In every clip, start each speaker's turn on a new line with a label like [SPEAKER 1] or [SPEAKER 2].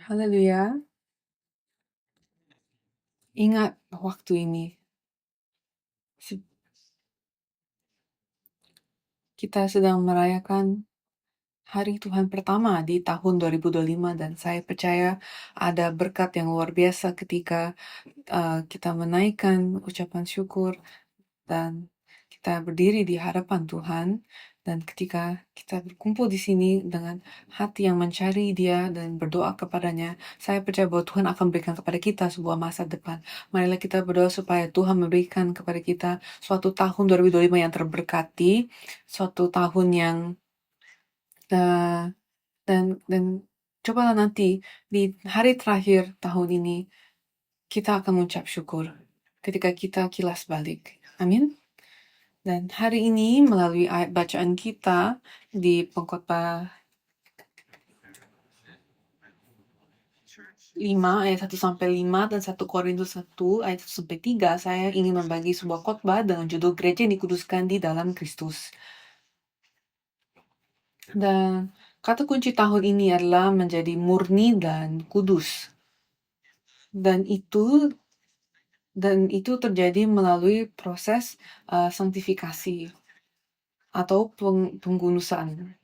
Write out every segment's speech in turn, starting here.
[SPEAKER 1] Haleluya. Ingat waktu ini. Kita sedang merayakan Hari Tuhan pertama di tahun 2025 dan saya percaya ada berkat yang luar biasa ketika kita menaikkan ucapan syukur dan kita berdiri di hadapan Tuhan, dan ketika kita berkumpul di sini dengan hati yang mencari Dia dan berdoa kepadanya, saya percaya bahwa Tuhan akan berikan kepada kita sebuah masa depan. Marilah kita berdoa supaya Tuhan memberikan kepada kita suatu tahun 2025 yang terberkati, suatu tahun yang uh, dan cobalah nanti di hari terakhir tahun ini kita akan mengucap syukur ketika kita kilas balik. Amin. Dan hari ini melalui ayat bacaan kita di Pengkhotbah 5 ayat 1-5 dan 1 Korintus 1 ayat 1-3, saya ingin membagi sebuah khotbah dengan judul Gereja yang dikuduskan di dalam Kristus. Dan kata kunci tahun ini adalah menjadi murni dan kudus. Dan itu terjadi melalui proses sanktifikasi atau penggunusan.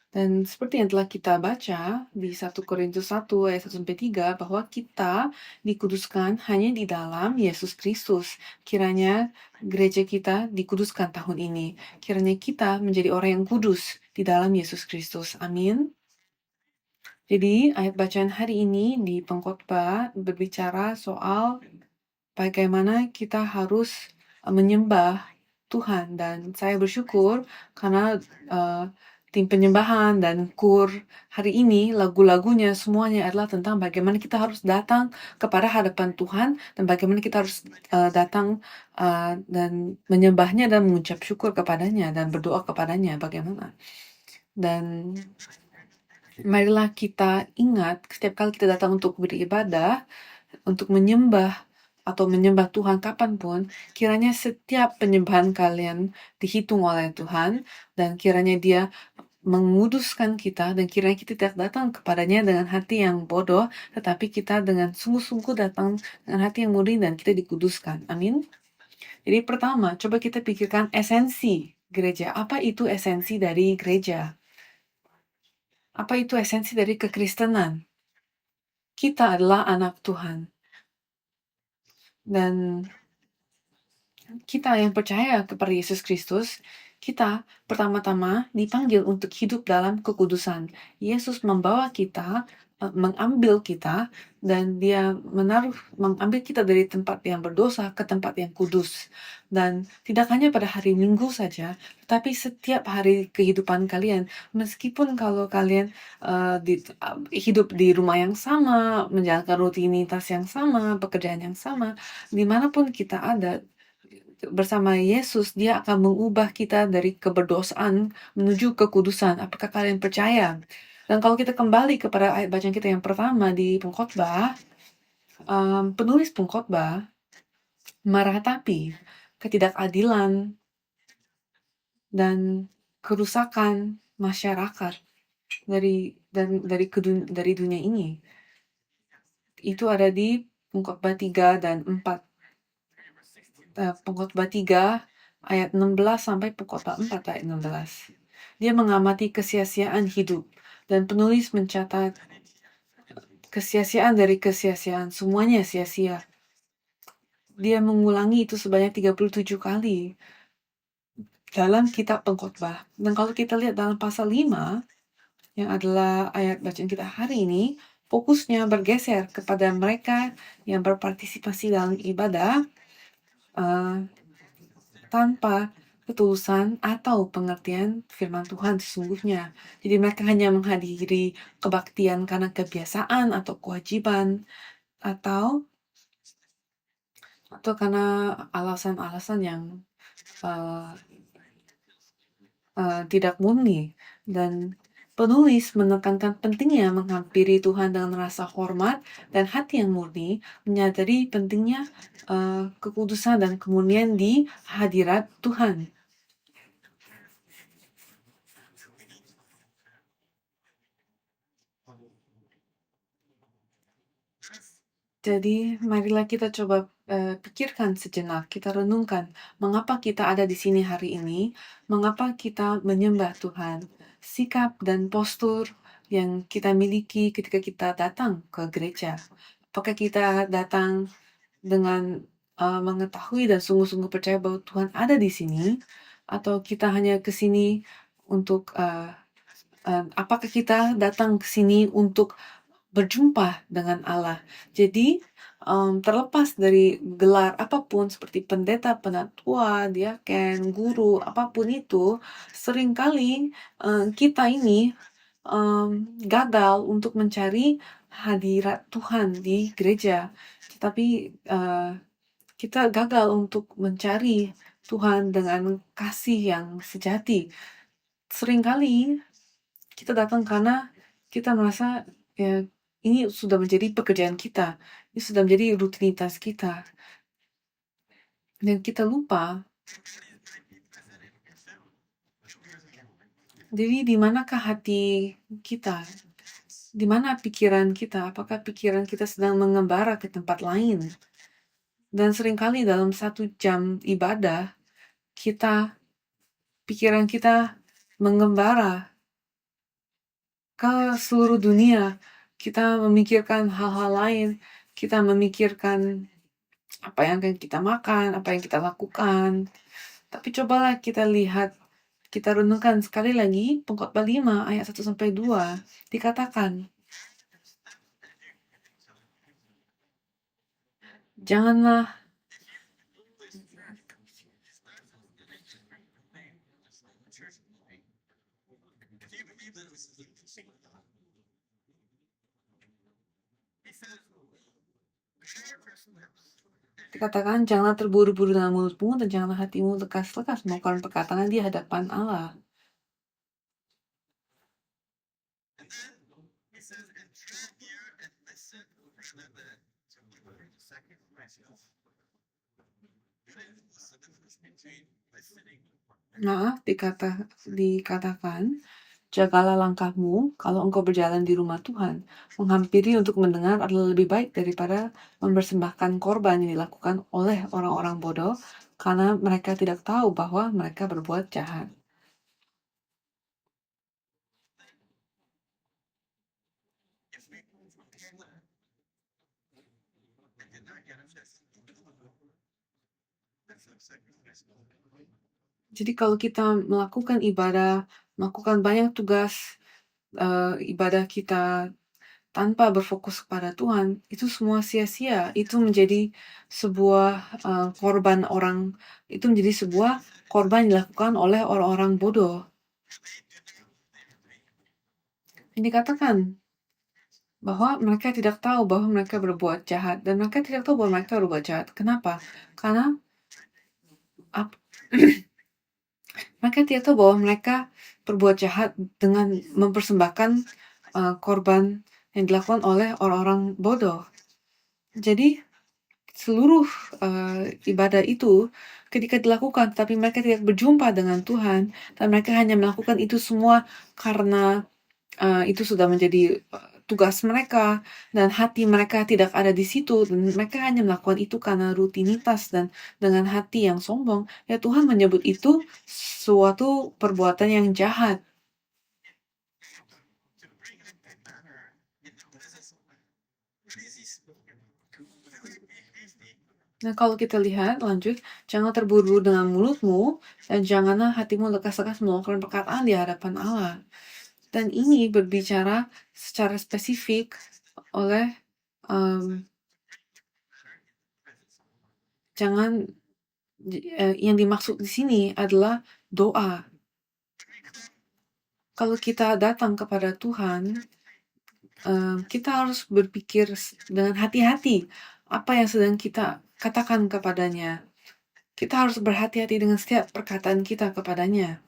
[SPEAKER 1] Dan seperti yang telah kita baca di 1 Korintus 1 ayat 1-3, bahwa kita dikuduskan hanya di dalam Yesus Kristus. Kiranya gereja kita dikuduskan tahun ini. Kiranya kita menjadi orang yang kudus di dalam Yesus Kristus. Amin. Jadi ayat bacaan hari ini di Pengkhotbah berbicara soal bagaimana kita harus menyembah Tuhan, dan saya bersyukur karena tim penyembahan dan kur hari ini lagu-lagunya semuanya adalah tentang bagaimana kita harus datang kepada hadapan Tuhan dan bagaimana kita harus datang dan menyembahnya dan mengucap syukur kepadanya dan berdoa kepadanya bagaimana. Dan marilah kita ingat setiap kali kita datang untuk beribadah, untuk menyembah atau menyembah Tuhan kapanpun, kiranya setiap penyembahan kalian dihitung oleh Tuhan, dan kiranya Dia menguduskan kita, dan kiranya kita tidak datang kepadanya dengan hati yang bodoh, tetapi kita dengan sungguh-sungguh datang dengan hati yang murni dan kita dikuduskan. Amin. Jadi pertama, coba kita pikirkan esensi gereja. Apa itu esensi dari gereja? Apa itu esensi dari kekristenan? Kita adalah anak Tuhan. Dan kita yang percaya kepada Yesus Kristus, kita pertama-tama dipanggil untuk hidup dalam kekudusan. Yesus membawa kita, mengambil kita, dan Dia mengambil kita dari tempat yang berdosa ke tempat yang kudus. Dan tidak hanya pada hari Minggu saja, tetapi setiap hari kehidupan kalian. Meskipun kalau kalian hidup di rumah yang sama, menjalankan rutinitas yang sama, pekerjaan yang sama, dimanapun kita ada, bersama Yesus, Dia akan mengubah kita dari keberdosaan menuju kekudusan. Apakah kalian percaya? Dan kalau kita kembali kepada ayat bacaan kita yang pertama di Pengkhotbah, penulis Pengkhotbah meratapi ketidakadilan dan kerusakan masyarakat dari dunia ini. Itu ada di Pengkhotbah 3 dan 4. Pengkhotbah 3 ayat 16 sampai Pengkhotbah 4 ayat 16. Dia mengamati kesia-siaan hidup, dan penulis mencatat kesia-siaan dari kesia-siaan, semuanya sia-sia. Dia mengulangi itu sebanyak 37 kali dalam kitab Pengkhotbah. Dan kalau kita lihat dalam pasal 5, yang adalah ayat bacaan kita hari ini, fokusnya bergeser kepada mereka yang berpartisipasi dalam ibadah tanpa ketulusan atau pengertian firman Tuhan sesungguhnya. Jadi mereka hanya menghadiri kebaktian karena kebiasaan atau kewajiban, atau karena alasan-alasan yang tidak murni. Dan penulis menekankan pentingnya menghampiri Tuhan dengan rasa hormat dan hati yang murni, menyadari pentingnya kekudusan dan kemurnian di hadirat Tuhan. Jadi, marilah kita coba pikirkan sejenak, kita renungkan, mengapa kita ada di sini hari ini, mengapa kita menyembah Tuhan, sikap dan postur yang kita miliki ketika kita datang ke gereja. Apakah kita datang dengan mengetahui dan sungguh-sungguh percaya bahwa Tuhan ada di sini, atau kita hanya ke sini untuk apakah kita datang ke sini untuk berjumpa dengan Allah. Jadi, terlepas dari gelar apapun seperti pendeta, penatua, diaken, guru, apapun itu, seringkali kita ini gagal untuk mencari hadirat Tuhan di gereja. Tetapi kita gagal untuk mencari Tuhan dengan kasih yang sejati. Seringkali kita datang karena kita merasa ya ini sudah menjadi pekerjaan kita, ini sudah menjadi rutinitas kita, dan kita lupa. Jadi di manakah hati kita? Di mana pikiran kita? Apakah pikiran kita sedang mengembara ke tempat lain? Dan seringkali dalam 1 jam ibadah, pikiran kita mengembara ke seluruh dunia. Kita memikirkan hal-hal lain, kita memikirkan apa yang akan kita makan, apa yang kita lakukan. Tapi cobalah kita lihat, kita renungkan sekali lagi Pengkhotbah 5 ayat 1-2 dikatakan, janganlah dikatakan janganlah terburu-buru dalam mulutmu dan janganlah hatimu lekas-lekas melakukan perkataan di hadapan Allah. Nah, dikatakan, jagalah langkahmu kalau engkau berjalan di rumah Tuhan. Menghampiri untuk mendengar adalah lebih baik daripada mempersembahkan korban yang dilakukan oleh orang-orang bodoh, karena mereka tidak tahu bahwa mereka berbuat jahat. Jadi kalau kita melakukan ibadah, melakukan banyak tugas ibadah kita tanpa berfokus kepada Tuhan, itu semua sia-sia. Itu menjadi sebuah itu menjadi sebuah korban dilakukan oleh orang-orang bodoh. Ini dikatakan bahwa mereka tidak tahu bahwa mereka berbuat jahat, dan mereka tidak tahu bahwa mereka berbuat jahat. Kenapa? Karena mereka tidak tahu bahwa mereka berbuat jahat dengan mempersembahkan korban yang dilakukan oleh orang-orang bodoh. Jadi seluruh ibadah itu ketika dilakukan, tapi mereka tidak berjumpa dengan Tuhan, dan mereka hanya melakukan itu semua karena itu sudah menjadi tugas mereka, dan hati mereka tidak ada di situ, dan mereka hanya melakukan itu karena rutinitas dan dengan hati yang sombong, ya Tuhan menyebut itu suatu perbuatan yang jahat. Nah, kalau kita lihat lanjut, jangan terburu-buru dengan mulutmu, dan janganlah hatimu lekas-lekas melakukan perkataan di hadapan Allah. Dan ini berbicara secara spesifik oleh yang dimaksud di sini adalah doa. Kalau kita datang kepada Tuhan, kita harus berpikir dengan hati-hati apa yang sedang kita katakan kepadanya. Kita harus berhati-hati dengan setiap perkataan kita kepadanya.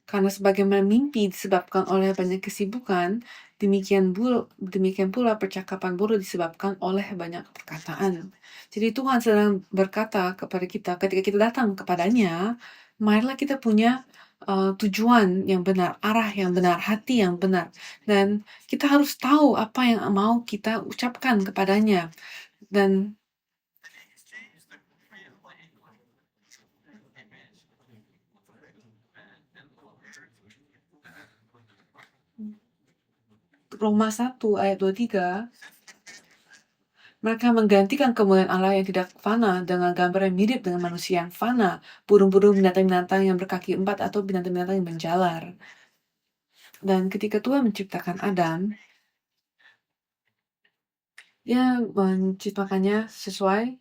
[SPEAKER 1] Karena sebagaimana mimpi disebabkan oleh banyak kesibukan, demikian pula percakapan bodoh disebabkan oleh banyak perkataan. Jadi Tuhan sedang berkata kepada kita ketika kita datang kepadanya, marilah kita punya tujuan yang benar, arah yang benar, hati yang benar, dan kita harus tahu apa yang mau kita ucapkan kepadanya. Dan Roma 1 ayat 23, mereka menggantikan kemuliaan Allah yang tidak fana dengan gambar yang mirip dengan manusia yang fana, burung-burung, binatang-binatang yang berkaki 4, atau binatang-binatang yang menjalar. Dan ketika Tuhan menciptakan Adam, Dia menciptakannya sesuai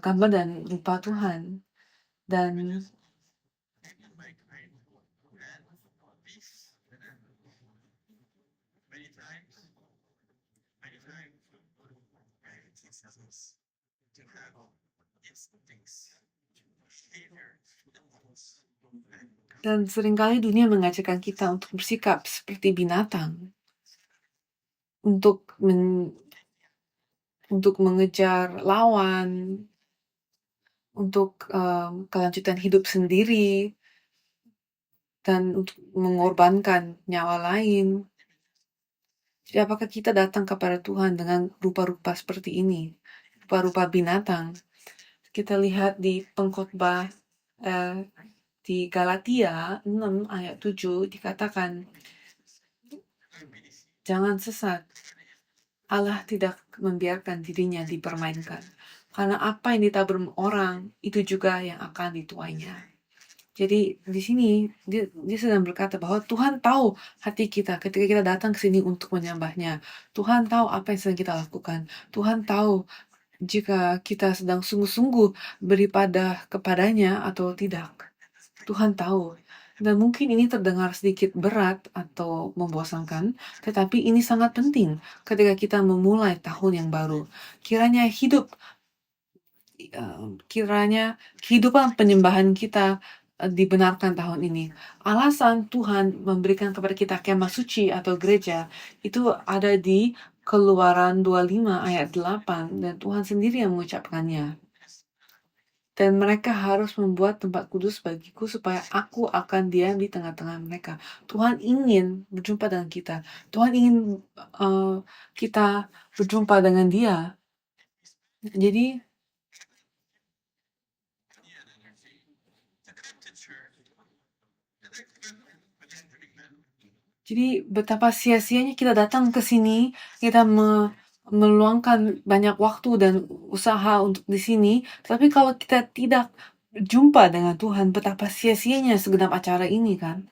[SPEAKER 1] gambar dan rupa Tuhan. Dan seringkali dunia mengajarkan kita untuk bersikap seperti binatang, untuk mengejar lawan, untuk kelanjutan hidup sendiri, dan untuk mengorbankan nyawa lain. Jadi apakah kita datang kepada Tuhan dengan rupa-rupa seperti ini, rupa-rupa binatang? Kita lihat di pengkhotbah di Galatia 6 ayat 7 dikatakan, jangan sesat. Allah tidak membiarkan dirinya dipermainkan. Karena apa yang ditabur orang, itu juga yang akan dituainya. Jadi di sini dia sedang berkata bahwa Tuhan tahu hati kita ketika kita datang ke sini untuk menyembahnya. Tuhan tahu apa yang sedang kita lakukan. Tuhan tahu jika kita sedang sungguh-sungguh beribadah kepadanya atau tidak. Tuhan tahu. Dan mungkin ini terdengar sedikit berat atau membosankan, tetapi ini sangat penting ketika kita memulai tahun yang baru. Kiranya kehidupan penyembahan kita dibenarkan tahun ini. Alasan Tuhan memberikan kepada kita kemah suci atau gereja itu ada di Keluaran 25 ayat 8, dan Tuhan sendiri yang mengucapkannya. Dan mereka harus membuat tempat kudus bagiku supaya aku akan diam di tengah-tengah mereka. Tuhan ingin berjumpa dengan kita. Tuhan ingin kita berjumpa dengan Dia. Jadi betapa sia-sianya kita datang ke sini, kita meluangkan banyak waktu dan usaha untuk di sini, tapi kalau kita tidak jumpa dengan Tuhan, betapa sia-sianya segenap acara ini kan.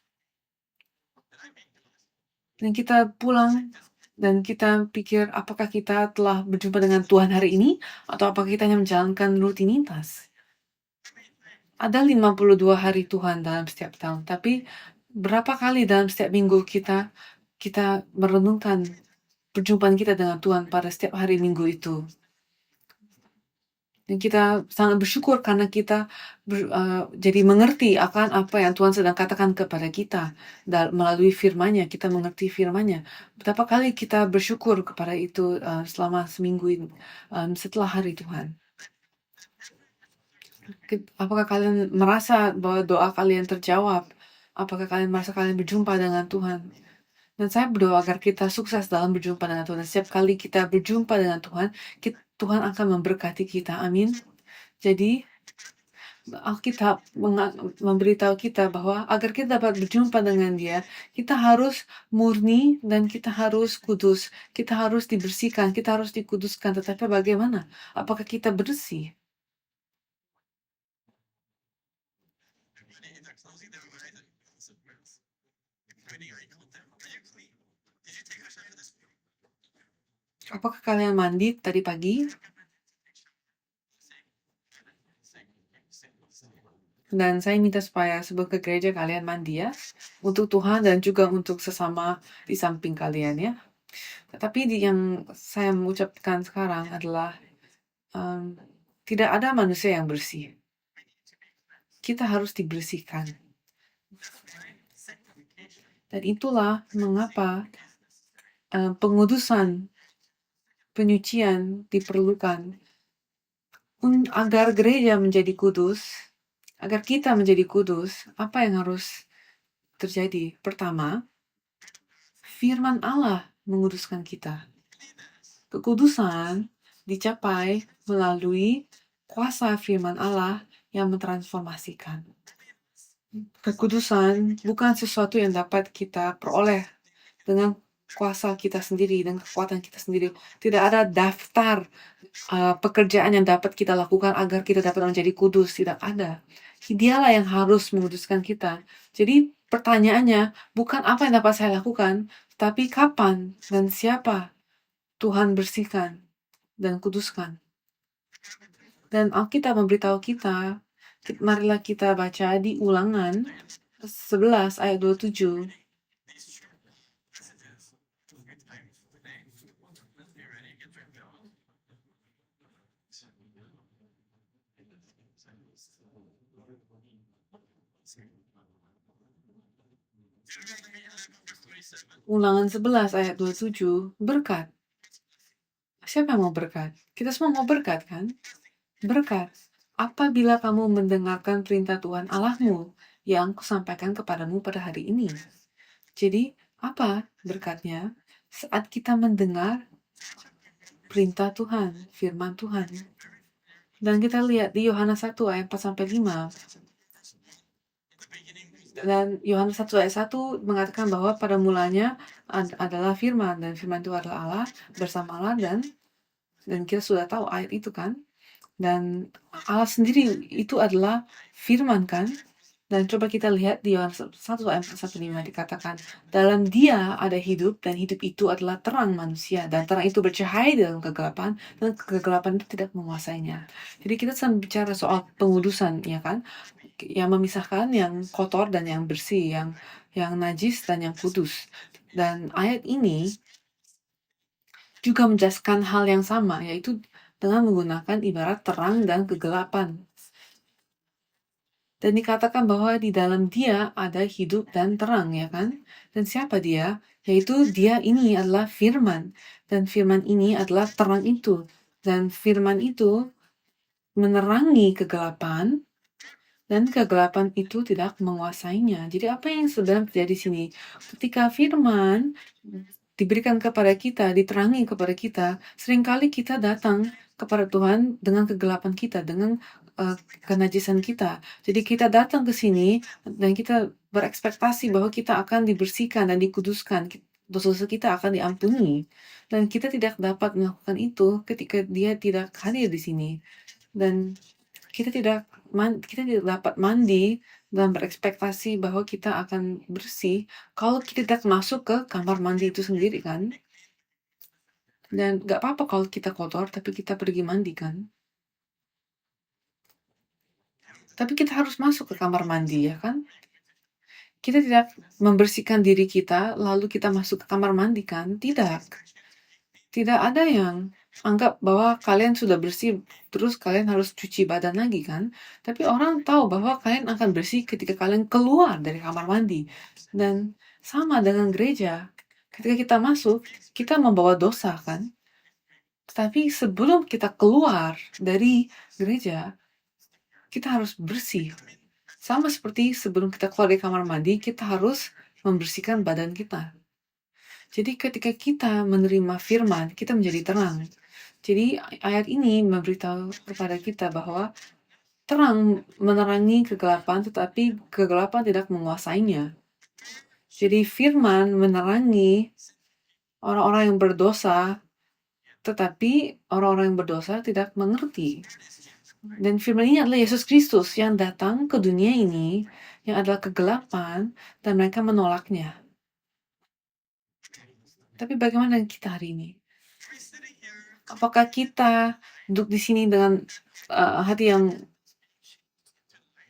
[SPEAKER 1] Dan kita pulang dan kita pikir apakah kita telah berjumpa dengan Tuhan hari ini atau apakah kita hanya menjalankan rutinitas. Ada 52 hari Tuhan dalam setiap tahun, tapi berapa kali dalam setiap minggu kita merenungkan perjumpaan kita dengan Tuhan pada setiap hari minggu itu. Dan kita sangat bersyukur karena kita jadi mengerti akan apa yang Tuhan sedang katakan kepada kita melalui firman-Nya. Kita mengerti firman-Nya. Betapa kali kita bersyukur kepada itu selama seminggu ini, setelah hari Tuhan. Apakah kalian merasa bahwa doa kalian terjawab? Apakah kalian merasa kalian berjumpa dengan Tuhan? Dan saya berdoa agar kita sukses dalam berjumpa dengan Tuhan. Setiap kali kita berjumpa dengan Tuhan, Tuhan akan memberkati kita. Amin. Jadi Alkitab memberitahu kita bahwa agar kita dapat berjumpa dengan Dia, kita harus murni dan kita harus kudus. Kita harus dibersihkan, kita harus dikuduskan. Tetapi bagaimana? Apakah kita bersih? Apakah kalian mandi tadi pagi? Dan saya minta supaya sebelum ke gereja kalian mandi ya, untuk Tuhan dan juga untuk sesama di samping kalian ya. Tetapi yang saya mengucapkan sekarang adalah tidak ada manusia yang bersih. Kita harus dibersihkan. Dan itulah mengapa pengudusan, penyucian diperlukan agar gereja menjadi kudus, agar kita menjadi kudus, apa yang harus terjadi? Pertama, firman Allah menguduskan kita. Kekudusan dicapai melalui kuasa firman Allah yang mentransformasikan. Kekudusan bukan sesuatu yang dapat kita peroleh dengan kuasa kita sendiri dan kekuatan kita sendiri. Tidak ada daftar pekerjaan yang dapat kita lakukan agar kita dapat menjadi kudus. Tidak ada. Dialah yang harus menguduskan kita. Jadi pertanyaannya bukan apa yang dapat saya lakukan, tapi kapan dan siapa Tuhan bersihkan dan kuduskan. Dan Alkitab memberitahu kita, marilah kita baca di Ulangan 11 ayat 27. Ulangan 11 ayat 27, berkat. Siapa yang mau berkat? Kita semua mau berkat, kan? Berkat. Apabila kamu mendengarkan perintah Tuhan Allahmu yang kusampaikan kepadamu pada hari ini. Jadi, apa berkatnya? Saat kita mendengar perintah Tuhan, firman Tuhan. Dan kita lihat di Yohanes 1 ayat 4-5. Dan Yohanes 1 ayat 1 mengatakan bahwa pada mulanya adalah firman, dan firman itu adalah Allah, bersama Allah, dan kita sudah tahu ayat itu, kan? Dan Allah sendiri itu adalah firman, kan? Dan coba kita lihat di Yohanes 1 ayat 1-5 dikatakan, dalam dia ada hidup, dan hidup itu adalah terang manusia, dan terang itu bercahaya dalam kegelapan, dan kegelapan itu tidak menguasainya. Jadi kita sedang bicara soal pengudusan, ya kan? Yang memisahkan yang kotor dan yang bersih, yang najis dan yang kudus. Dan ayat ini juga menjelaskan hal yang sama, yaitu dengan menggunakan ibarat terang dan kegelapan. Dan dikatakan bahwa di dalam dia ada hidup dan terang, ya kan? Dan siapa dia? Yaitu dia ini adalah firman. Dan firman ini adalah terang itu. Dan firman itu menerangi kegelapan, dan kegelapan itu tidak menguasainya. Jadi apa yang sedang terjadi di sini? Ketika firman diberikan kepada kita, diterangi kepada kita, seringkali kita datang kepada Tuhan dengan kegelapan kita, dengan kenajisan kita. Jadi kita datang ke sini dan kita berekspektasi bahwa kita akan dibersihkan dan dikuduskan. Dosa-dosa kita akan diampuni. Dan kita tidak dapat melakukan itu ketika dia tidak hadir di sini. Dan kita tidak dapat mandi dan berekspektasi bahwa kita akan bersih kalau kita tidak masuk ke kamar mandi itu sendiri, kan? Dan gak apa-apa kalau kita kotor, tapi kita pergi mandi, kan? Tapi kita harus masuk ke kamar mandi, ya kan? Kita tidak membersihkan diri kita, lalu kita masuk ke kamar mandi, kan? Tidak. Tidak ada yang anggap bahwa kalian sudah bersih, terus kalian harus cuci badan lagi, kan? Tapi orang tahu bahwa kalian akan bersih ketika kalian keluar dari kamar mandi. Dan sama dengan gereja, ketika kita masuk, kita membawa dosa, kan? Tetapi sebelum kita keluar dari gereja, kita harus bersih. Sama seperti sebelum kita keluar dari kamar mandi, kita harus membersihkan badan kita. Jadi ketika kita menerima firman, kita menjadi terang. Jadi ayat ini memberitahu kepada kita bahwa terang menerangi kegelapan, tetapi kegelapan tidak menguasainya. Jadi firman menerangi orang-orang yang berdosa, tetapi orang-orang yang berdosa tidak mengerti. Dan firman ini adalah Yesus Kristus yang datang ke dunia ini, yang adalah kegelapan, dan mereka menolaknya. Tapi bagaimana dengan kita hari ini? Apakah kita duduk di sini dengan hati yang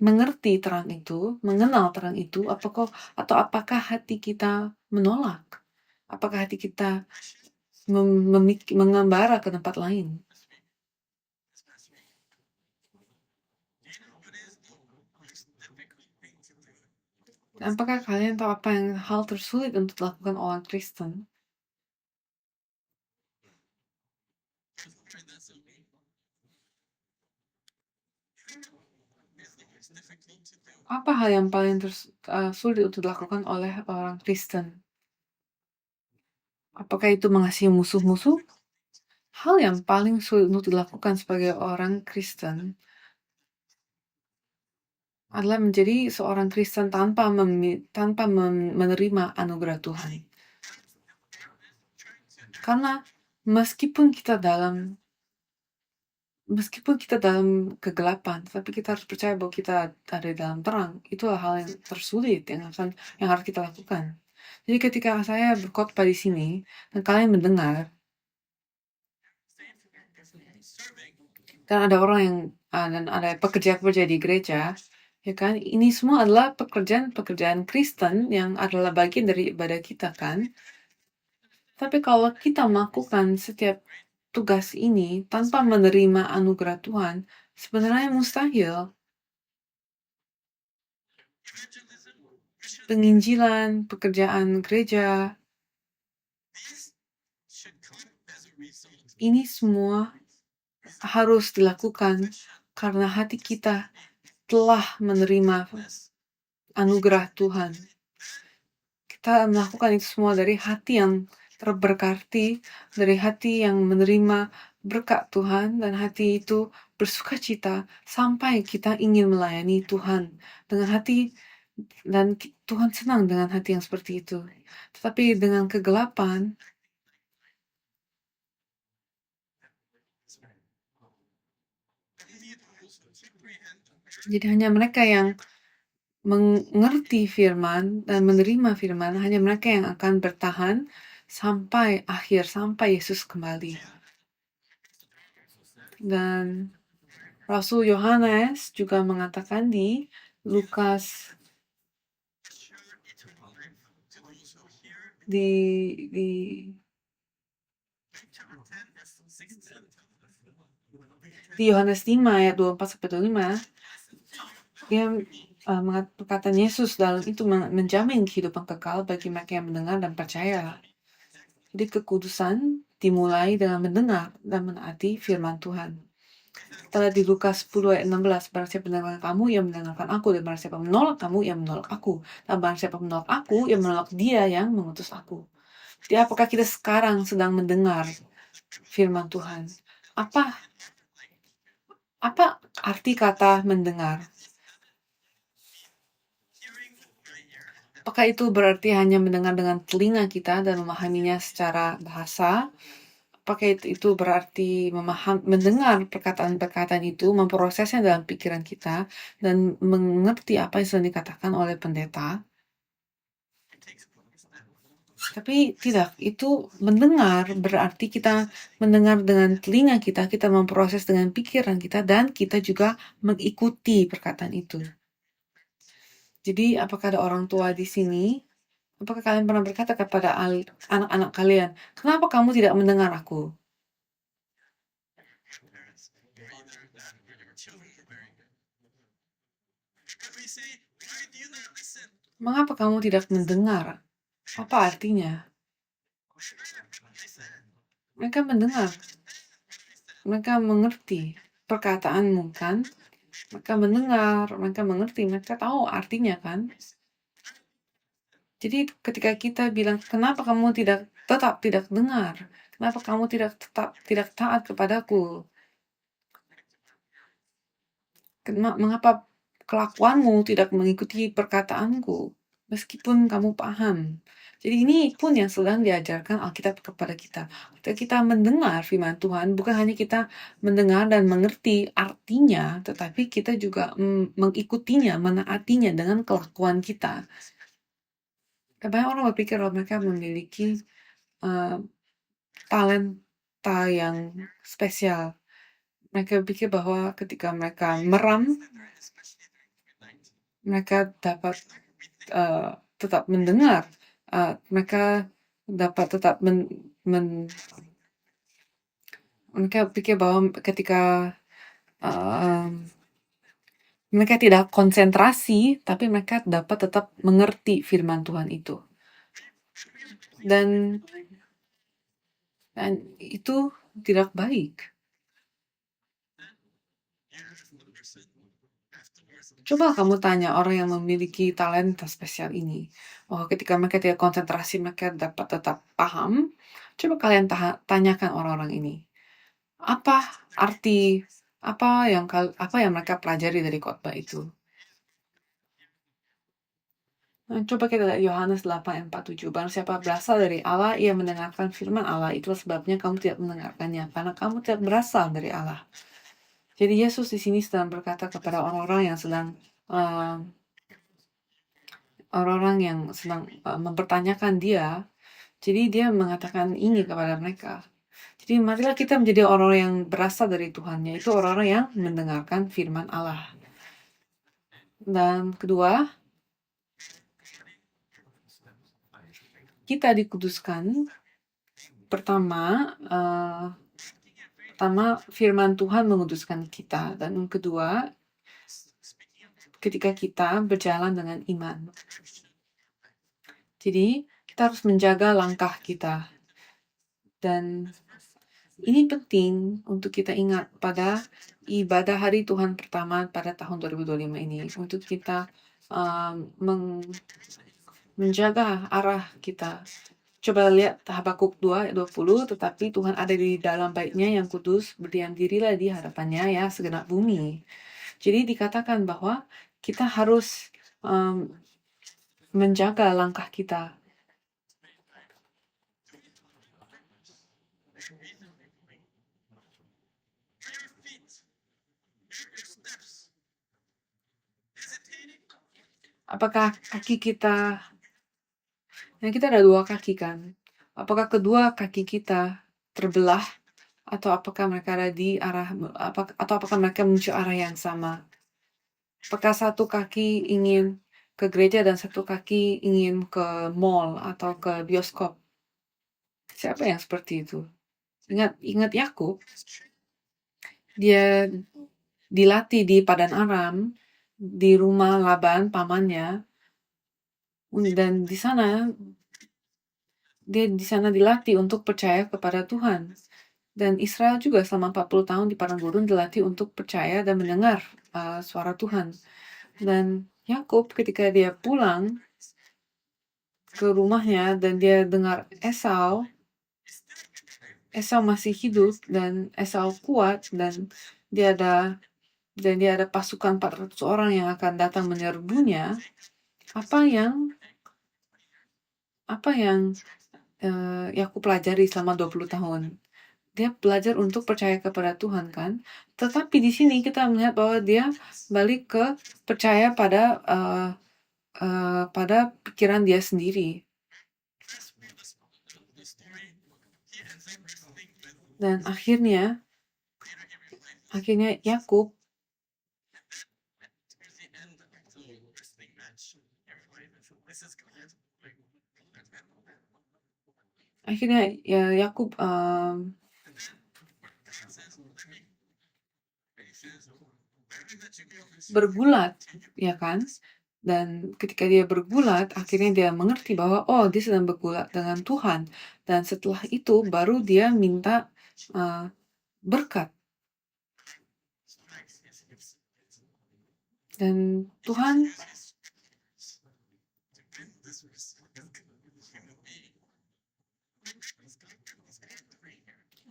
[SPEAKER 1] mengerti terang itu, mengenal terang itu, atau apakah hati kita menolak? Apakah hati kita mengembara ke tempat lain? Apakah kalian tahu apa yang hal tersulit untuk dilakukan orang Kristen? Apa hal yang paling sulit untuk dilakukan oleh orang Kristen? Apakah itu mengasihi musuh-musuh? Hal yang paling sulit untuk dilakukan sebagai orang Kristen adalah menjadi seorang Kristen tanpa menerima anugerah Tuhan. Karena meskipun kita dalam kegelapan, tapi kita harus percaya bahwa kita ada di dalam terang. Itulah hal yang tersulit yang harus kita lakukan. Jadi ketika saya berkhotbah di sini dan kalian mendengar, dan ada orang yang dan ada pekerja-pekerja di gereja, ya kan? Ini semua adalah pekerjaan Kristen yang adalah bagian dari ibadah kita, kan? Tapi kalau kita melakukan setiap tugas ini tanpa menerima anugerah Tuhan, sebenarnya mustahil. Penginjilan, pekerjaan gereja, ini semua harus dilakukan karena hati kita telah menerima anugerah Tuhan. Kita melakukan itu semua dari hati yang terberkati, dari hati yang menerima berkat Tuhan, dan hati itu bersuka cita sampai kita ingin melayani Tuhan dengan hati, dan Tuhan senang dengan hati yang seperti itu. Tetapi dengan kegelapan, jadi hanya mereka yang mengerti firman dan menerima firman, hanya mereka yang akan bertahan sampai akhir, sampai Yesus kembali. Dan Rasul Yohanes juga mengatakan di Lukas di Yohanes 5 ayat 24-25, dia perkataan Yesus dalam itu menjamin kehidupan kekal bagi mereka yang mendengar dan percaya. Jadi kekudusan dimulai dengan mendengar dan menaati firman Tuhan. Kita di Lukas 10 ayat 16, barang siapa mendengarkan kamu, yang mendengarkan aku, dan barang siapa menolak kamu, yang menolak aku, dan barang siapa menolak aku, yang menolak dia yang mengutus aku. Jadi apakah kita sekarang sedang mendengar firman Tuhan? Apa arti kata mendengar? Apakah itu berarti hanya mendengar dengan telinga kita dan memahaminya secara bahasa? Apakah itu berarti mendengar perkataan-perkataan itu, memprosesnya dalam pikiran kita, dan mengerti apa yang sedang dikatakan oleh pendeta? Tapi tidak, itu mendengar berarti kita mendengar dengan telinga kita memproses dengan pikiran kita, dan kita juga mengikuti perkataan itu. Jadi apakah ada orang tua di sini? Apakah kalian pernah berkata kepada anak-anak kalian, kenapa kamu tidak mendengar aku? Mengapa kamu tidak mendengar? Apa artinya? Mereka mendengar. Mereka mengerti perkataanmu, kan? Mereka mendengar, mereka mengerti, mereka tahu artinya, kan? Jadi ketika kita bilang, kenapa kamu tetap tidak dengar? Kenapa kamu tidak taat kepadaku? Mengapa kelakuanmu tidak mengikuti perkataanku? Meskipun kamu paham. Jadi ini pun yang sedang diajarkan Alkitab kepada kita. Ketika kita mendengar firman Tuhan, bukan hanya kita mendengar dan mengerti artinya, tetapi kita juga mengikutinya, menaatinya dengan kelakuan kita. Banyak orang berpikir bahwa mereka memiliki talenta yang spesial. Mereka berpikir bahwa ketika mereka meram, mereka dapat tetap mendengar. Mereka dapat tetap mereka pikir bahwa ketika mereka tidak konsentrasi, tapi mereka dapat tetap mengerti firman Tuhan itu. Dan itu tidak baik. Coba kamu tanya orang yang memiliki talenta spesial ini. Oh, ketika mereka tidak konsentrasi, mereka dapat tetap paham. Coba kalian tanyakan orang-orang ini. Apa arti apa yang mereka pelajari dari khotbah itu? Nah, coba kita lihat Yohanes 8:47. Barang siapa berasal dari Allah, ia mendengarkan firman Allah. Itulah sebabnya kamu tidak mendengarkannya, karena kamu tidak berasal dari Allah. Jadi Yesus di sini sedang berkata kepada orang-orang yang sedang mempertanyakan dia. Jadi dia mengatakan ini kepada mereka. Jadi marilah kita menjadi orang-orang yang berasal dari Tuhan, yaitu orang-orang yang mendengarkan firman Allah. Dan kedua, kita dikuduskan. Pertama, firman Tuhan menguduskan kita. Dan yang kedua, ketika kita berjalan dengan iman. Jadi, kita harus menjaga langkah kita. Dan ini penting untuk kita ingat pada ibadah hari Tuhan pertama pada tahun 2025 ini. Untuk kita menjaga arah kita. Coba lihat Habakuk 2:20, tetapi Tuhan ada di dalam baitnya yang kudus, berdiam dirilah di hadapannya ya segenap bumi. Jadi dikatakan bahwa kita harus menjaga langkah kita. Apakah kaki kita, kita ada 2 kaki kan? Apakah kedua kaki kita terbelah atau apakah mereka ada di arah atau apakah mereka menuju arah yang sama? Apakah satu kaki ingin ke gereja dan satu kaki ingin ke mall atau ke bioskop? Siapa yang seperti itu? Ingat Yakub? Dia dilatih di Padan Aram, di rumah Laban pamannya, dan di sana dilatih untuk percaya kepada Tuhan. Dan Israel juga selama 40 tahun di padang gurun dilatih untuk percaya dan mendengar suara Tuhan. Dan Yakub ketika dia pulang ke rumahnya dan dia dengar Esau masih hidup dan Esau kuat dan dia ada pasukan 400 orang yang akan datang menyerbunya. Apa yang Yakub pelajari selama 20 tahun? Dia belajar untuk percaya kepada Tuhan kan? Tetapi di sini kita melihat bahwa dia balik ke percaya pada pikiran dia sendiri. Dan akhirnya Yakub bergulat, ya kan? Dan ketika dia bergulat, akhirnya dia mengerti bahwa dia sedang bergulat dengan Tuhan. Dan setelah itu baru dia minta berkat. Dan Tuhan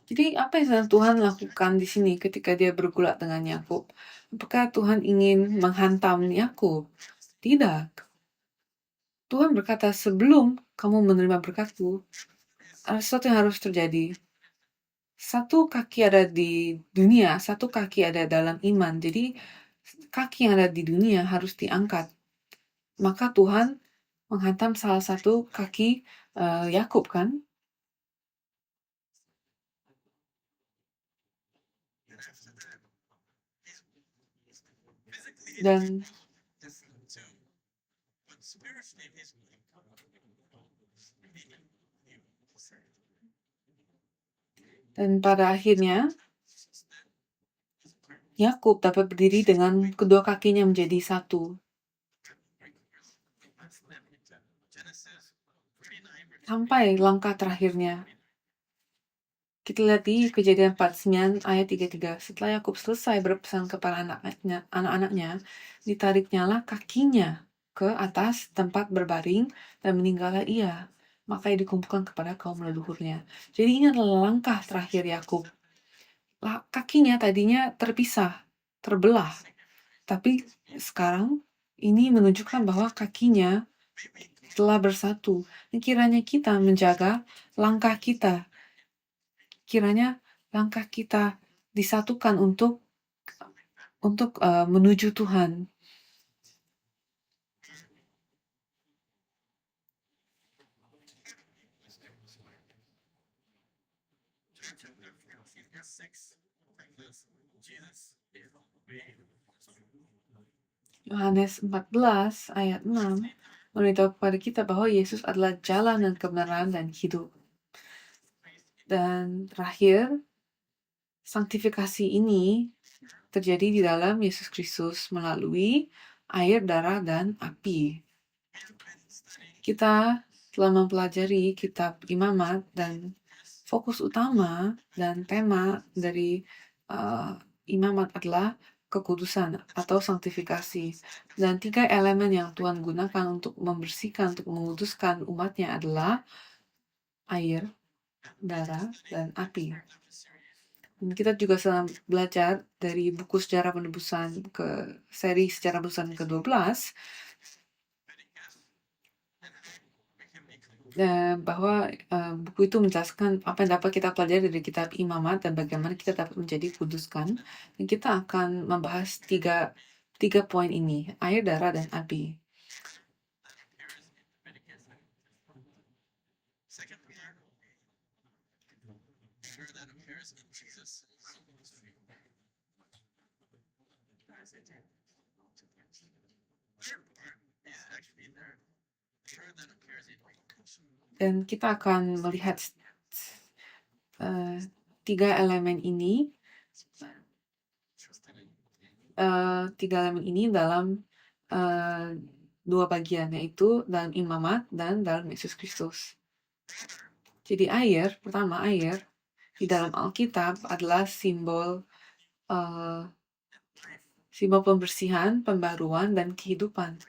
[SPEAKER 1] Jadi apa yang sedang Tuhan lakukan di sini ketika dia bergulat dengan Yakub? Apakah Tuhan ingin menghantam Yakub? Tidak. Tuhan berkata, sebelum kamu menerima berkatku, ada sesuatu yang harus terjadi. Satu kaki ada di dunia, satu kaki ada dalam iman. Jadi kaki yang ada di dunia harus diangkat. Maka Tuhan menghantam salah satu kaki Yakub kan? Dan pada akhirnya Yakub dapat berdiri dengan kedua kakinya menjadi satu. Sampai langkah terakhirnya. Kita lihat di Kejadian 49 ayat 33. Setelah Yakub selesai berpesan kepada anak-anaknya, Ditariknyalah kakinya ke atas tempat berbaring dan meninggallah ia. Maka ia dikumpulkan kepada kaum leluhurnya. Jadi ini adalah langkah terakhir Yakub. Kakinya tadinya terpisah, terbelah. Tapi sekarang ini menunjukkan bahwa kakinya telah bersatu. Dan kiranya kita menjaga langkah kita. Kiranya langkah kita disatukan untuk menuju Tuhan. Yohanes 14 ayat 6 memberitahu kepada kita bahwa Yesus adalah jalan dan kebenaran dan hidup. Dan terakhir, sanktifikasi ini terjadi di dalam Yesus Kristus melalui air, darah, dan api. Kita telah mempelajari kitab Imamat dan fokus utama dan tema dari Imamat adalah kekudusan atau sanktifikasi. Dan 3 elemen yang Tuhan gunakan untuk membersihkan, untuk menguduskan umatnya adalah air, darah, dan api. Dan kita juga sedang belajar dari buku Sejarah Penebusan ke seri Sejarah Penebusan ke-12 bahwa buku itu menjelaskan apa yang dapat kita pelajari dari kitab Imamat dan bagaimana kita dapat menjadi kuduskan. Dan kita akan membahas tiga poin ini, air, darah, dan api. Dan kita akan melihat 3 elemen ini dalam 2 bagian, yaitu dalam Imamat dan dalam Yesus Kristus. Jadi pertama air di dalam Alkitab adalah simbol pembersihan, pembaruan, dan kehidupan.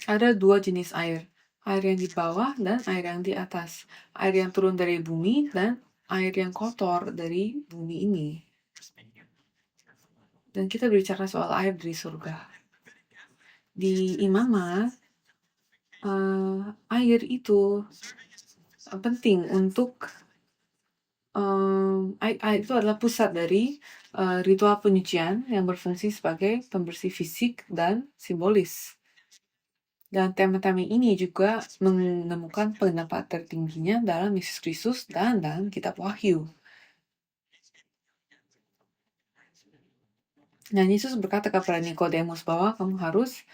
[SPEAKER 1] Ada 2 jenis air yang di bawah dan air yang di atas. Air yang turun dari bumi dan air yang kotor dari bumi ini. Dan kita bicara soal air dari surga. Di Imamat, air itu penting untuk air itu adalah pusat dari ritual penyucian yang berfungsi sebagai pembersih fisik dan simbolis. Dan tema-tema ini juga menemukan pendapat tertingginya dalam Yesus Kristus dan dalam kitab Wahyu. Dan Yesus berkata kepada Nikodemus bahwa kamu harus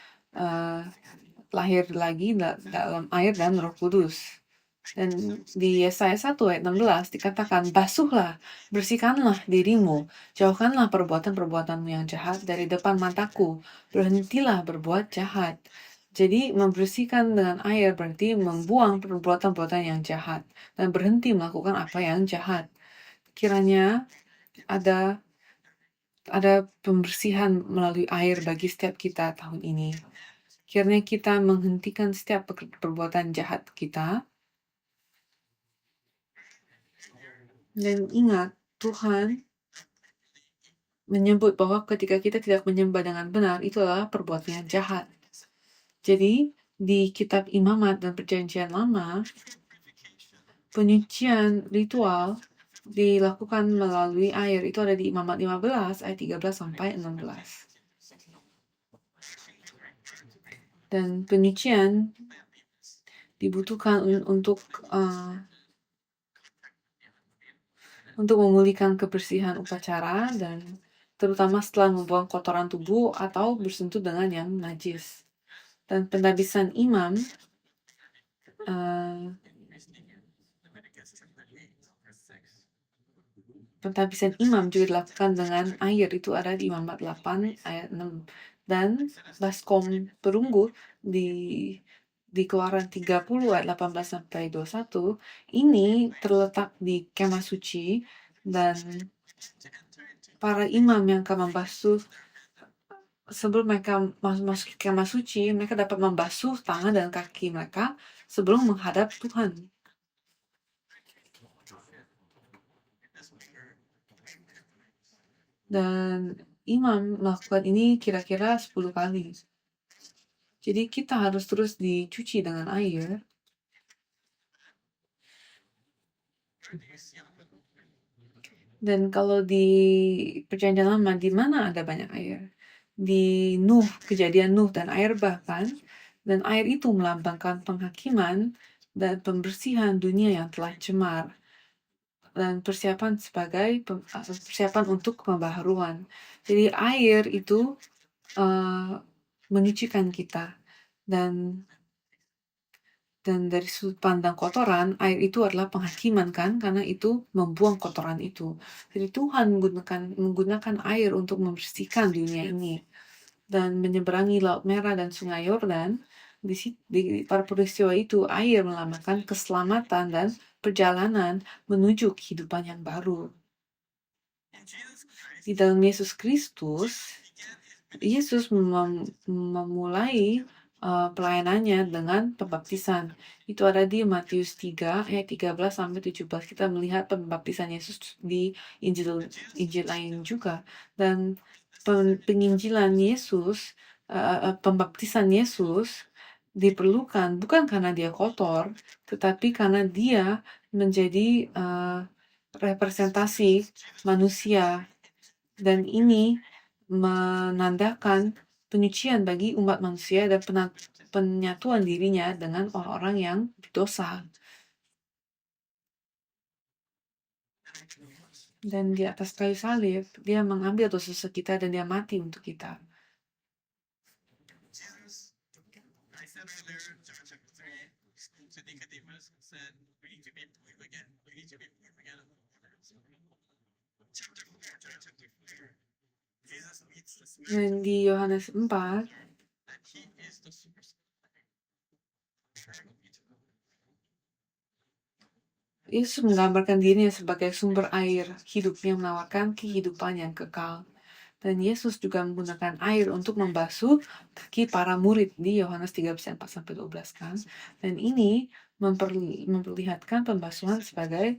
[SPEAKER 1] lahir lagi dalam air dan Roh Kudus. Dan di Yesaya 1 ayat 16 dikatakan, basuhlah, bersihkanlah dirimu, jauhkanlah perbuatan-perbuatanmu yang jahat dari depan mataku, berhentilah berbuat jahat. Jadi membersihkan dengan air berarti membuang perbuatan-perbuatan yang jahat dan berhenti melakukan apa yang jahat. Kiranya ada pembersihan melalui air bagi setiap kita tahun ini. Kiranya kita menghentikan setiap perbuatan jahat kita. Dan ingat, Tuhan menyebut bahwa ketika kita tidak menyembah dengan benar, itu adalah perbuatan yang jahat. Jadi, di kitab Imamat dan Perjanjian Lama, penyucian ritual dilakukan melalui air. Itu ada di Imamat 15 ayat 13 sampai 16. Dan penyucian dibutuhkan untuk memulihkan kebersihan upacara dan terutama setelah membuang kotoran tubuh atau bersentuh dengan yang najis. Dan pentabisan imam juga dilakukan dengan air. Itu ada di Imamat 8 ayat 6. Dan baskom perunggu di Keluaran 30 ayat 18 sampai 21 ini terletak di kemah suci, dan para imam yang akan membasuh sebelum mereka masuk ke kemah suci, mereka dapat membasuh tangan dan kaki mereka sebelum menghadap Tuhan. Dan imam melakukan ini kira-kira 10 kali. Jadi kita harus terus dicuci dengan air. Dan kalau di Perjanjian Lama, di mana ada banyak air? Di Nuh, kejadian Nuh dan air bahkan. Dan air itu melambangkan penghakiman dan pembersihan dunia yang telah cemar. Dan persiapan persiapan untuk pembaharuan. Jadi air itu menyucikan kita. Dan dari sudut pandang kotoran, air itu adalah penghakiman kan, karena itu membuang kotoran itu. Jadi Tuhan menggunakan air untuk membersihkan dunia ini. Dan menyeberangi Laut Merah dan Sungai Yordan, di pada peristiwa itu air melambangkan keselamatan dan perjalanan menuju kehidupan yang baru. Di dalam Yesus Kristus, Yesus memulai pelayanannya dengan pembaptisan. Itu ada di Matius 3 ayat 13 sampai 17. Kita melihat pembaptisan Yesus di Injil lain juga. Dan penginjilan Yesus, pembaptisan Yesus diperlukan bukan karena dia kotor, tetapi karena dia menjadi representasi manusia. Dan ini menandakan penyucian bagi umat manusia dan penyatuan dirinya dengan orang-orang yang berdosa. Dan di atas kayu salib, dia mengambil dosa kita dan dia mati untuk kita. Dan di Yohanes 4, Yesus menggambarkan dirinya sebagai sumber air hidup yang menawarkan kehidupan yang kekal. Dan Yesus juga menggunakan air untuk membasuh kaki para murid di Yohanes 13:4-12 kan. Dan ini memperlihatkan pembasuhan sebagai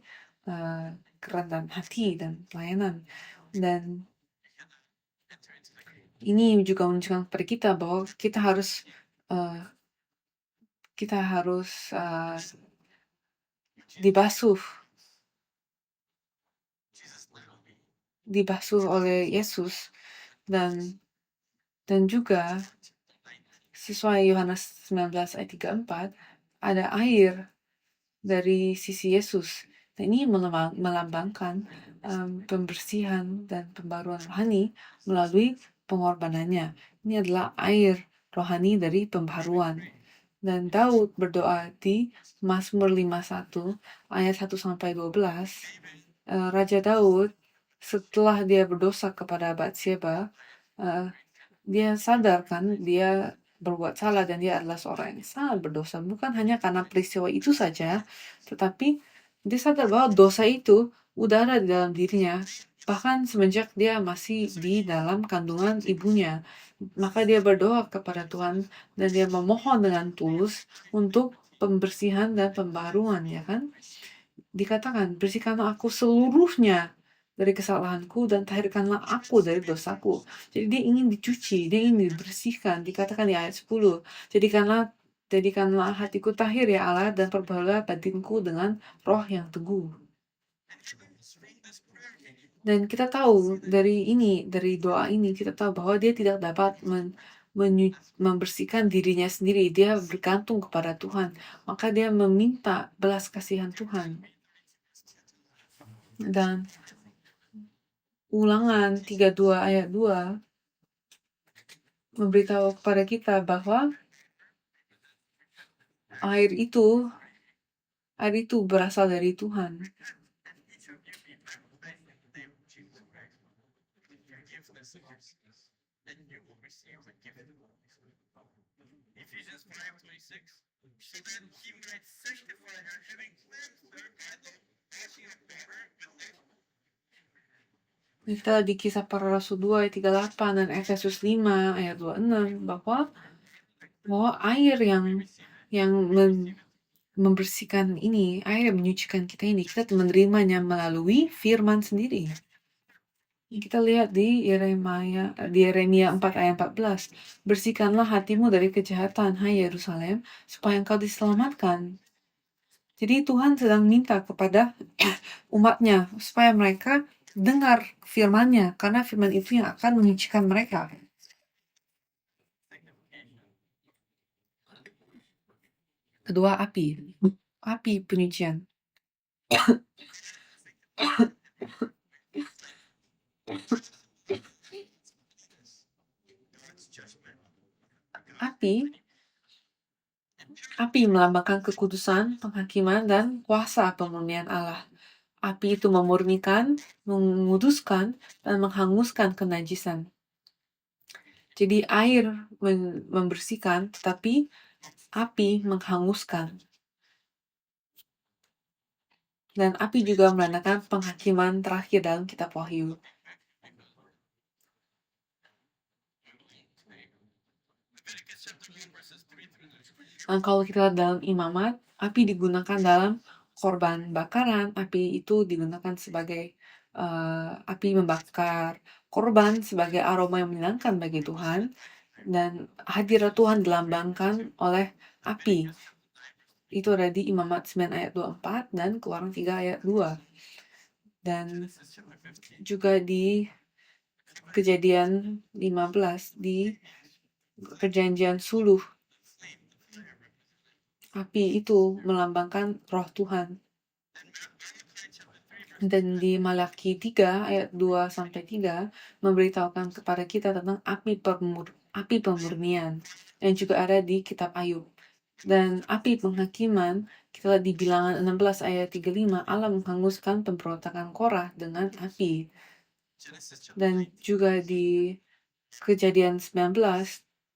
[SPEAKER 1] kerendahan hati dan pelayanan. Dan ini juga menunjukkan kepada kita bahwa kita harus dibasuh oleh Yesus. Dan juga sesuai Yohanes 19 ayat 34 ada air dari sisi Yesus. Dan ini melambangkan pembersihan dan pembaruan rohani melalui pengorbanannya. Ini adalah air rohani dari pembaruan. Dan Daud berdoa di Mazmur 51 ayat 1-12. Raja Daud setelah dia berdosa kepada Batseba, dia sadar kan dia berbuat salah dan dia adalah seorang yang sangat berdosa. Bukan hanya karena peristiwa itu saja, tetapi dia sadar bahwa dosa itu udah ada di dalam dirinya. Bahkan semenjak dia masih di dalam kandungan ibunya. Maka dia berdoa kepada Tuhan dan dia memohon dengan tulus untuk pembersihan dan pembaruan, ya kan? Dikatakan, bersihkanlah aku seluruhnya dari kesalahanku dan tahirkanlah aku dari dosaku. Jadi dia ingin dicuci, dia ingin dibersihkan. Dikatakan di ayat 10, jadikanlah hatiku tahir ya Allah dan perbaulah batinku dengan roh yang teguh. Dan kita tahu dari doa ini kita tahu bahwa dia tidak dapat membersihkan dirinya sendiri. Dia bergantung kepada Tuhan. Maka dia meminta belas kasihan Tuhan. Dan Ulangan 32 ayat 2 memberitahu kepada kita bahwa air itu berasal dari Tuhan. Kita di Kisah Para Rasul 2 ayat 38 dan Efesus 5 ayat 26 bahwa air yang membersihkan ini, air yang menyucikan kita ini, kita menerimanya melalui firman sendiri. Kita lihat di Yeremia 4 ayat 14. Bersihkanlah hatimu dari kejahatan, hai Yerusalem, supaya engkau diselamatkan. Jadi Tuhan sedang minta kepada umatnya supaya mereka dengar firman-Nya, karena firman itu yang akan menyucikan mereka. Kedua, api penyucian. Api melambangkan kekudusan, penghakiman, dan kuasa pemurnian Allah. Api itu memurnikan, menguduskan, dan menghanguskan kenajisan. Jadi air membersihkan, tetapi api menghanguskan. Dan api juga menandakan penghakiman terakhir dalam kitab Wahyu. Nah, kalau kita lihat dalam Imamat, api digunakan dalam korban bakaran. Api itu digunakan sebagai api membakar korban sebagai aroma yang menyenangkan bagi Tuhan. Dan hadirat Tuhan dilambangkan oleh api. Itu ada di Imamat 9 ayat 24 dan Keluaran 3 ayat 2. Dan juga di Kejadian 15 di Perjanjian Suluh. Api itu melambangkan roh Tuhan. Dan di Malaki 3 ayat 2-3 memberitahukan kepada kita tentang api pemurnian yang juga ada di kitab Ayub. Dan api penghakiman, kita lihat di Bilangan 16 ayat 35, Allah menghanguskan pemberontakan Korah dengan api. Dan juga di Kejadian 19,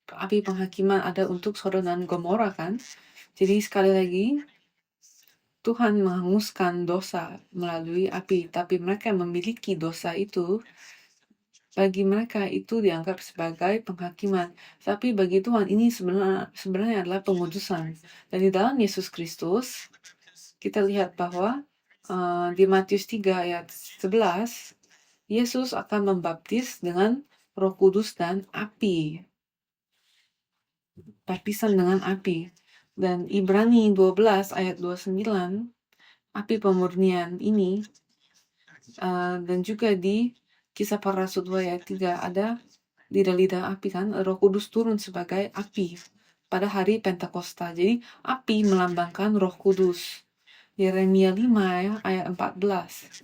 [SPEAKER 1] api penghakiman ada untuk Sodom dan Gomora kan. Jadi sekali lagi, Tuhan menghanguskan dosa melalui api, tapi mereka yang memiliki dosa itu, bagi mereka itu dianggap sebagai penghakiman. Tapi bagi Tuhan ini sebenarnya adalah pengudusan. Dan di dalam Yesus Kristus, kita lihat bahwa di Matius 3 ayat 11, Yesus akan membaptis dengan Roh Kudus dan api. Baptisan dengan api. Dan Ibrani 12 ayat 29, api pemurnian ini, dan juga di Kisah Para Rasul 2 ayat 3 ada lidah-lidah api kan, Roh Kudus turun sebagai api pada hari Pentakosta. Jadi api melambangkan Roh Kudus. Yeremia 5 ayat 14.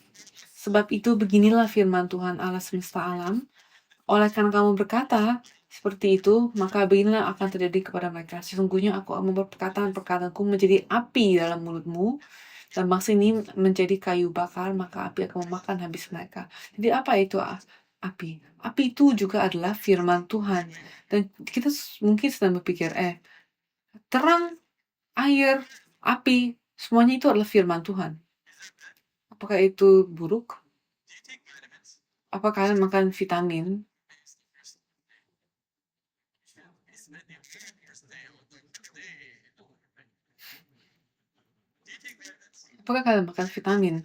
[SPEAKER 1] Sebab itu beginilah firman Tuhan Allah semesta alam, oleh karena kamu berkata seperti itu, maka beginilah akan terjadi kepada mereka. Sesungguhnya aku akan membuat perkataan-perkataanku menjadi api dalam mulutmu, dan bangsa ini menjadi kayu bakar, maka api akan memakan habis mereka. Jadi apa itu api? Api itu juga adalah firman Tuhan. Dan kita mungkin sedang berpikir, terang, air, api, semuanya itu adalah firman Tuhan. Apakah itu buruk? Apakah kalian makan vitamin? Apakah kalian makan vitamin?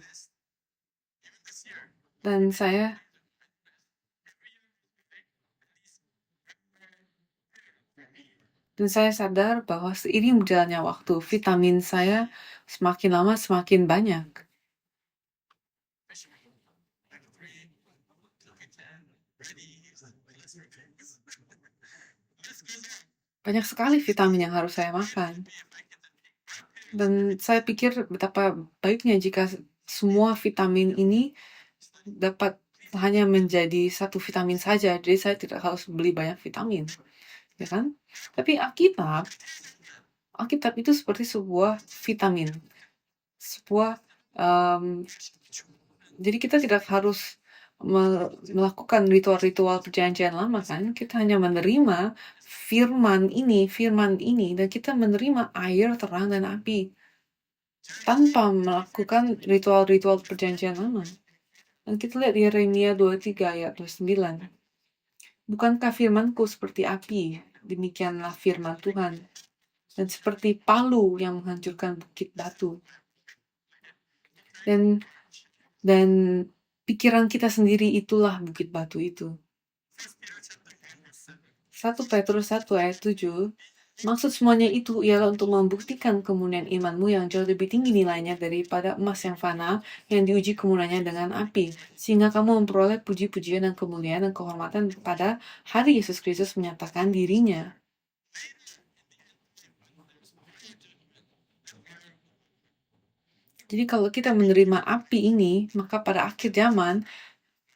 [SPEAKER 1] Dan saya sadar bahwa seiring berjalannya waktu, vitamin saya semakin lama semakin banyak. Banyak sekali vitamin yang harus saya makan. Dan saya pikir betapa baiknya jika semua vitamin ini dapat hanya menjadi satu vitamin saja. Jadi saya tidak harus beli banyak vitamin. Ya kan? Tapi Alkitab itu seperti sebuah vitamin. Jadi kita tidak harus melakukan ritual-ritual perjanjian lama kan. Kita hanya menerima firman ini, dan kita menerima air, terang, dan api tanpa melakukan ritual-ritual perjanjian lama. Dan kita lihat di Yeremia 23 ayat 29. Bukankah firmanku seperti api? Demikianlah firman Tuhan. Dan seperti palu yang menghancurkan bukit batu. Dan pikiran kita sendiri itulah bukit batu itu. 1 Petrus 1 ayat 7. Maksud semuanya itu ialah untuk membuktikan kemuliaan imanmu yang jauh lebih tinggi nilainya daripada emas yang fana yang diuji kemuliaannya dengan api, sehingga kamu memperoleh puji-pujian dan kemuliaan dan kehormatan pada hari Yesus Kristus menyatakan dirinya. Jadi kalau kita menerima api ini, maka pada akhir zaman,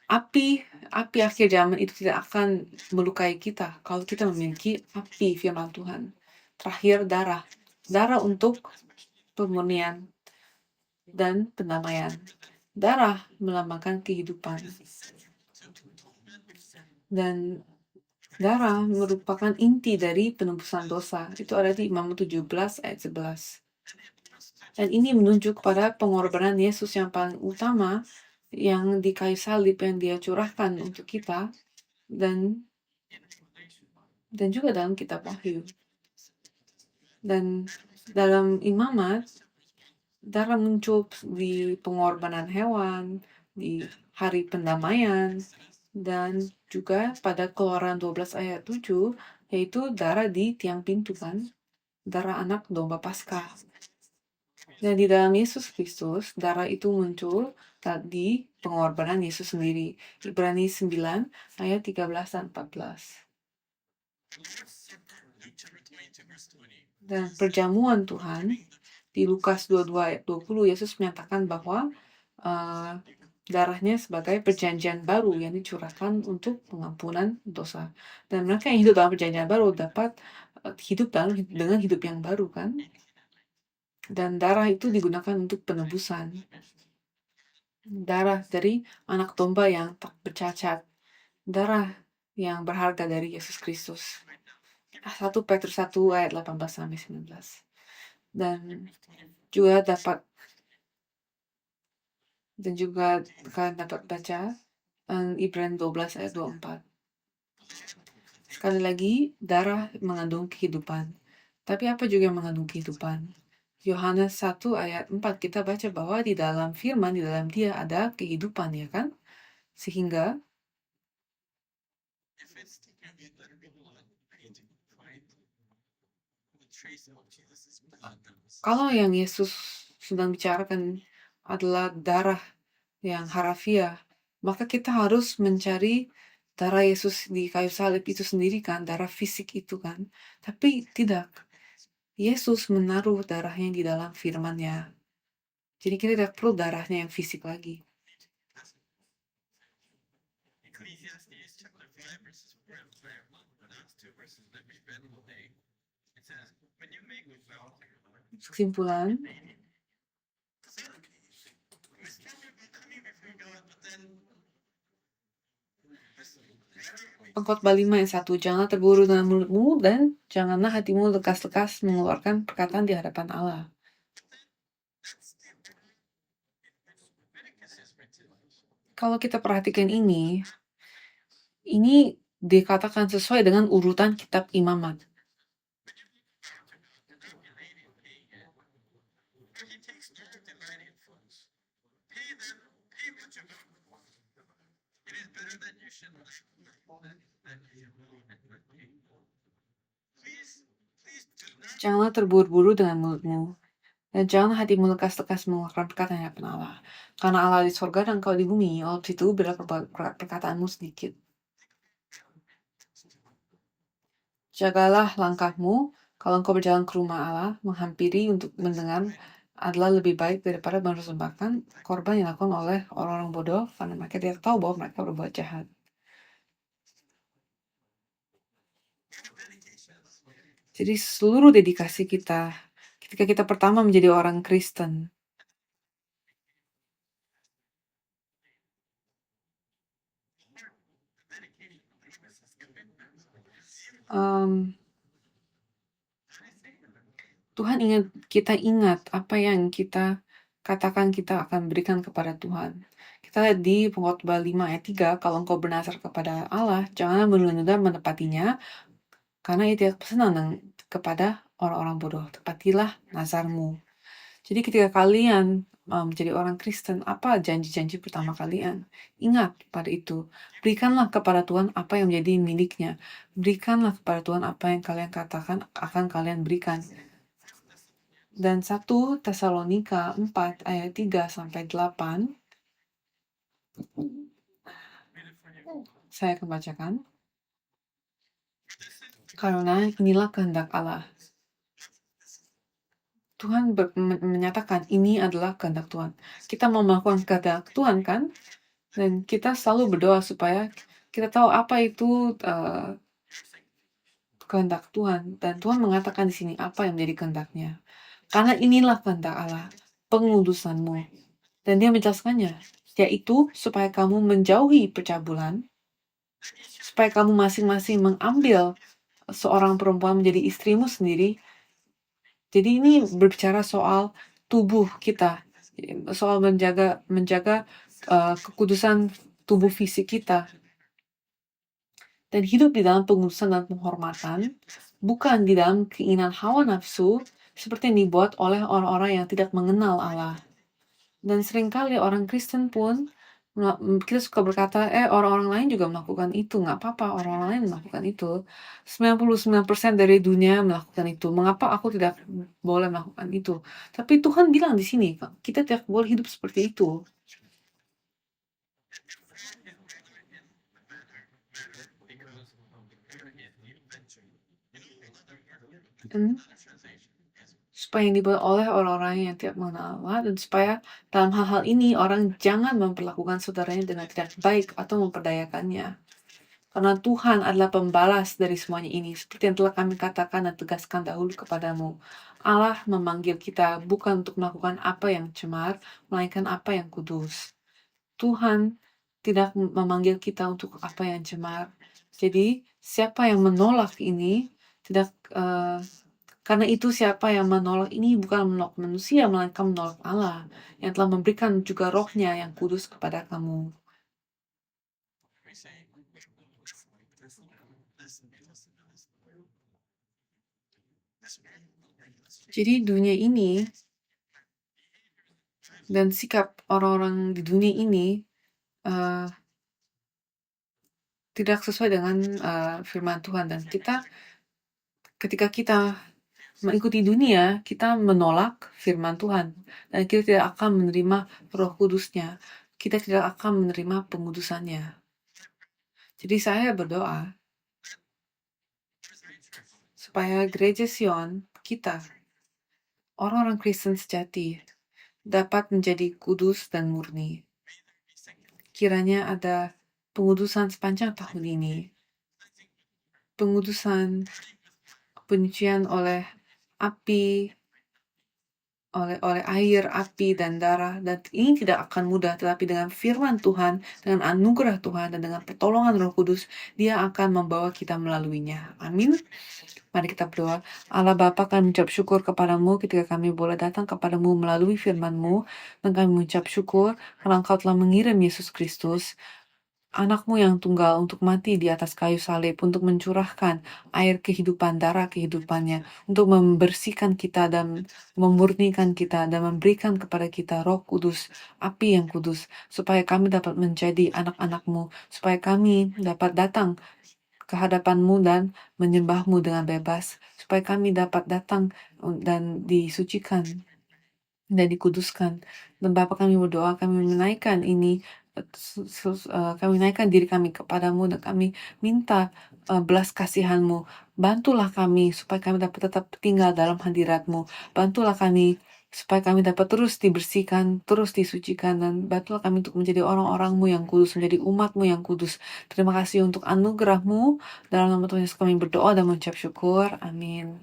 [SPEAKER 1] api akhir zaman itu tidak akan melukai kita kalau kita memiliki api firman Tuhan. Terakhir, darah untuk pemurnian dan pendamaian. Darah melambangkan kehidupan. Dan darah merupakan inti dari penebusan dosa. Itu ada di Mazmur 17 ayat 11. Dan ini menunjuk pada pengorbanan Yesus yang paling utama yang di kayu salib yang dia curahkan untuk kita, dan juga dalam kitab Wahyu. Dan dalam imamat, darah muncul di pengorbanan hewan, di hari pendamaian, dan juga pada Keluaran 12 ayat 7, yaitu darah di tiang pintu kan, darah anak domba Paskah. Dan di dalam Yesus Kristus, darah itu muncul di pengorbanan Yesus sendiri. Ibrani 9 ayat 13 dan 14. Dan perjamuan Tuhan di Lukas 22 ayat 20, Yesus menyatakan bahwa darahnya sebagai perjanjian baru yang dicurahkan untuk pengampunan dosa. Dan mereka yang hidup dalam perjanjian baru dapat hidup dengan hidup yang baru kan. Dan darah itu digunakan untuk penebusan. Darah dari anak domba yang tak bercacat. Darah yang berharga dari Yesus Kristus. 1 Petrus 1 ayat 18-19. Dan juga kalian dapat baca Ibrani 12 ayat 24. Sekali lagi, darah mengandung kehidupan. Tapi apa juga yang mengandung kehidupan? Yohanes 1 ayat 4 kita baca bahwa di dalam firman, di dalam dia ada kehidupan, ya kan? Sehingga kalau yang Yesus sedang bicarakan adalah darah yang harafiah, maka kita harus mencari darah Yesus di kayu salib itu sendiri kan, darah fisik itu kan. Tapi tidak. Yesus menaruh darahnya di dalam firman-Nya. Jadi kita tidak perlu darahnya yang fisik lagi. Kesimpulan, Pengkhotbah 5 ayat 1, janganlah terburu dengan mulutmu dan janganlah hatimu lekas-lekas mengeluarkan perkataan di hadapan Allah. Kalau kita perhatikan ini dikatakan sesuai dengan urutan kitab imamat. Janganlah terburu-buru dengan mulutmu, dan janganlah hatimu lekas-lekas mengeluarkan perkataan di hadapan Allah. Karena Allah di sorga dan kau di bumi, oleh itu bila perkataanmu sedikit. Jagalah langkahmu, kalau engkau berjalan ke rumah Allah, menghampiri untuk mendengar adalah lebih baik daripada mempersembahkan korban yang dilakukan oleh orang-orang bodoh, karena mereka tidak tahu bahwa mereka berbuat jahat. Jadi seluruh dedikasi kita, ketika kita pertama menjadi orang Kristen, Tuhan kita ingat apa yang kita katakan kita akan berikan kepada Tuhan. Kita Kita lihat di Pengkhotbah 5 ayat 3, kalau engkau bernazar kepada Allah, janganlah menunda menepatinya, karena ia tidak senang kepada orang-orang bodoh. Tepatilah nazarmu. Jadi ketika kalian menjadi orang Kristen, apa janji-janji pertama kalian? Ingat pada itu. Berikanlah kepada Tuhan apa yang menjadi miliknya. Berikanlah kepada Tuhan apa yang kalian katakan akan kalian berikan. Dan 1 Tesalonika 4 ayat 3-8, saya akan bacakan. Karena inilah kehendak Allah. Tuhan menyatakan ini adalah kehendak Tuhan. Kita mau melakukan kehendak Tuhan kan? Dan kita selalu berdoa supaya kita tahu apa itu kehendak Tuhan. Dan Tuhan mengatakan di sini apa yang menjadi kehendaknya. Karena inilah kehendak Allah, pengudusanmu. Dan dia menjelaskannya, yaitu supaya kamu menjauhi percabulan, supaya kamu masing-masing mengambil seorang perempuan menjadi istrimu sendiri. Jadi ini berbicara soal tubuh kita, soal menjaga kekudusan tubuh fisik kita. Dan hidup di dalam pengudusan dan penghormatan, bukan di dalam keinginan hawa nafsu, seperti yang dibuat oleh orang-orang yang tidak mengenal Allah. Dan seringkali orang Kristen pun, kita suka berkata, orang-orang lain juga melakukan itu, nggak apa-apa orang-orang lain melakukan itu. 99% dari dunia melakukan itu, mengapa aku tidak boleh melakukan itu? Tapi Tuhan bilang di sini, kita tidak boleh hidup seperti itu. Supaya yang dibuat oleh orang-orang yang tidak mengenal Allah, dan supaya dalam hal-hal ini orang jangan memperlakukan saudaranya dengan tidak baik atau memperdayakannya. Karena Tuhan adalah pembalas dari semuanya ini, seperti yang telah kami katakan dan tegaskan dahulu kepadamu. Allah memanggil kita bukan untuk melakukan apa yang cemar, melainkan apa yang kudus. Tuhan tidak memanggil kita untuk apa yang cemar. Jadi siapa yang menolak ini tidak karena itu siapa yang menolak ini bukan menolak manusia, melainkan menolak Allah yang telah memberikan juga rohnya yang kudus kepada kamu. Jadi dunia ini dan sikap orang-orang di dunia ini tidak sesuai dengan firman Tuhan, dan ketika kita mengikuti dunia, kita menolak firman Tuhan, dan kita tidak akan menerima Roh Kudusnya, kita tidak akan menerima pengudusannya. Jadi saya berdoa supaya gereja Sion, kita, orang-orang Kristen sejati, dapat menjadi kudus dan murni. Kiranya ada pengudusan sepanjang tahun ini. Pengudusan, penyucian oleh api, oleh air, api, dan darah. Dan ini tidak akan mudah, tetapi dengan firman Tuhan, dengan anugerah Tuhan, dan dengan pertolongan Roh Kudus, Dia akan membawa kita melaluinya. Amin. Mari kita berdoa. Allah Bapa, kami mengucap syukur kepadamu ketika kami boleh datang kepadamu melalui firman-Mu, dan kami mengucap syukur karena Engkau telah mengirim Yesus Kristus, Anakmu yang tunggal, untuk mati di atas kayu salib, untuk mencurahkan air kehidupan, darah kehidupannya, untuk membersihkan kita dan memurnikan kita dan memberikan kepada kita Roh Kudus, api yang kudus, supaya kami dapat menjadi anak-anak-Mu, supaya kami dapat datang ke hadapan-Mu dan menyembah-Mu dengan bebas, supaya kami dapat datang dan disucikan dan dikuduskan. Dan Bapa, kami berdoa, kami menaikkan ini, kami naikkan diri kami kepadamu, dan kami minta belas kasihan-Mu. Bantulah kami supaya kami dapat tetap tinggal dalam hadirat-Mu. Bantulah kami supaya kami dapat terus dibersihkan, terus disucikan, dan bantulah kami untuk menjadi orang-orang-Mu yang kudus, menjadi umat-Mu yang kudus. Terima kasih untuk anugerah-Mu. Dalam nama Tuhan Yesus kami berdoa dan mengucap syukur. Amin.